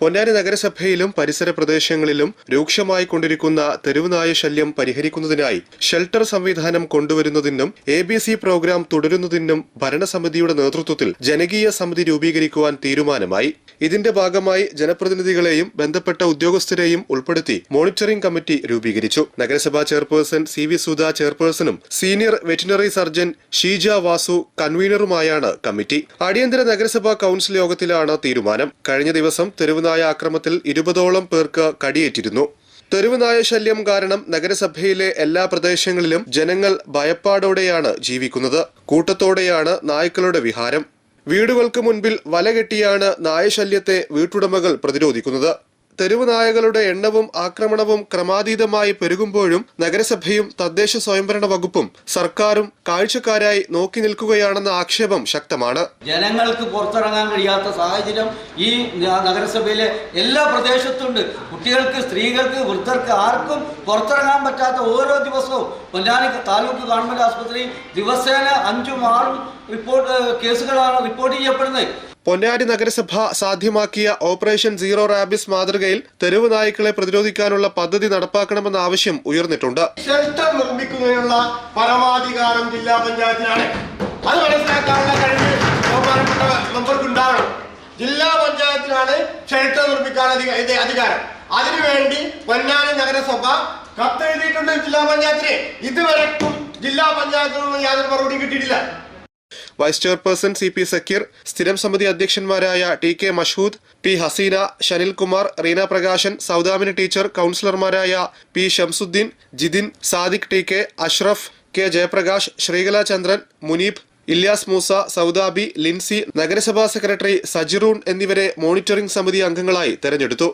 പൊന്നാനി നഗരസഭയിലും പരിസര പ്രദേശങ്ങളിലും രൂക്ഷമായി കൊണ്ടിരിക്കുന്ന തെരുവുനായ ശല്യം പരിഹരിക്കുന്നതിനായി ഷെൽട്ടർ സംവിധാനം കൊണ്ടുവരുന്നതിനും ABC പ്രോഗ്രാം തുടരുന്നതിനും ഭരണസമിതിയുടെ നേതൃത്വത്തിൽ ജനകീയ സമിതി രൂപീകരിക്കുവാൻ തീരുമാനമായി. ഇതിന്റെ ഭാഗമായി ജനപ്രതിനിധികളെയും ബന്ധപ്പെട്ട ഉദ്യോഗസ്ഥരെയും ഉൾപ്പെടുത്തി മോണിറ്ററിംഗ് കമ്മിറ്റി രൂപീകരിച്ചു. നഗരസഭാ ചെയർപേഴ്സൺ CV സുധ ചെയർപേഴ്സണും senior veterinary surgeon Sheeja Vasu കൺവീനറുമായാണ് കമ്മിറ്റി. അടിയന്തര നഗരസഭാ കൌൺസിൽ യോഗത്തിലാണ് തീരുമാനം. കഴിഞ്ഞ ദിവസം തെരുവുനായ ആക്രമണത്തിൽ 20ഓളം പേർക്ക് കടിയേറ്റിരുന്നു. തെരുവുനായ ശല്യം കാരണം നഗരസഭയിലെ എല്ലാ പ്രദേശങ്ങളിലും ജനങ്ങൾ ഭയപ്പാടോടെയാണ് ജീവിക്കുന്നത്. കൂട്ടത്തോടെയാണ് നായ്ക്കളുടെ വിഹാരം. വീടുകൾക്ക് മുൻപിൽ വല കെട്ടിയാണ് നായശല്യത്തെ വീട്ടുടമകൾ പ്രതിരോധിക്കുന്നത്. തെരുവുനായകളുടെ എണ്ണവും ആക്രമണവും ക്രമാതീതമായി പെരുകുമ്പോഴും നഗരസഭയും തദ്ദേശ സ്വയംഭരണ വകുപ്പും സർക്കാരും കാഴ്ചക്കാരായി നോക്കി നിൽക്കുകയാണെന്ന ആക്ഷേപം ശക്തമാണ്. ജനങ്ങൾക്ക് പുറത്തിറങ്ങാൻ കഴിയാത്ത സാഹചര്യം ഈ നഗരസഭയിലെ എല്ലാ പ്രദേശത്തുണ്ട്. കുട്ടികൾക്ക്, സ്ത്രീകൾക്ക്, വൃദ്ധർക്ക് ആർക്കും പുറത്തിറങ്ങാൻ പറ്റാത്ത ഓരോ ദിവസവും പൊന്നാനി താലൂക്ക് ഗവൺമെന്റ് ആശുപത്രി ദിവസേന 5ഉം 6ഉം കേസുകളാണ് റിപ്പോർട്ട് ചെയ്യപ്പെടുന്നത്. പൊന്നാനി നഗരസഭ സാധ്യമാക്കിയ ഓപ്പറേഷൻ സീറോ റാബിസ് മാതൃകയിൽ തെരുവ് നായ്ക്കളെ പ്രതിരോധിക്കാനുള്ള പദ്ധതി നടപ്പാക്കണമെന്ന ആവശ്യം ഉയർന്നിട്ടുണ്ട്. ഷെൽട്ടർ നിർമ്മിക്കുന്നതിനുള്ള പരമാധികാരം ജില്ലാ പഞ്ചായത്തിനാണ്. അത് മനസ്സിലാക്കാനുള്ള കഴിവ് ബഹുമാനപ്പെട്ട മെമ്പർക്ക് ഉണ്ടാവണം. ജില്ലാ പഞ്ചായത്തിനാണ് ഷെൽട്ടർ നിർമ്മിക്കാൻ അധികാരം. അതിനുവേണ്ടി പൊന്നാനി നഗരസഭ കത്തെഴുതിയിട്ടുണ്ട് ജില്ലാ പഞ്ചായത്തിന്. ഇതുവരെക്കും ജില്ലാ പഞ്ചായത്തിനൊന്നും യാതൊരു മറുപടി കിട്ടിയിട്ടില്ല. വൈസ് ചെയർപേഴ്സൺ CP സക്കീർ, സ്ഥിരം സമിതി അധ്യക്ഷന്മാരായ TK Mashood, T Haseena, Shanilkumar, Reena Prakashan, Saudamini teacher, കൌൺസിലർമാരായ P Shamsuddin, Jithin, Sadiq TK, Ashraf, K Jayaprakash, Sreekala Chandran, Muneeb, Ilyas Moosa, Soudabi, Lincy, നഗരസഭാ സെക്രട്ടറി സജിറൂൺ എന്നിവരെ മോണിറ്ററിംഗ് സമിതി അംഗങ്ങളായി തെരഞ്ഞെടുത്തു.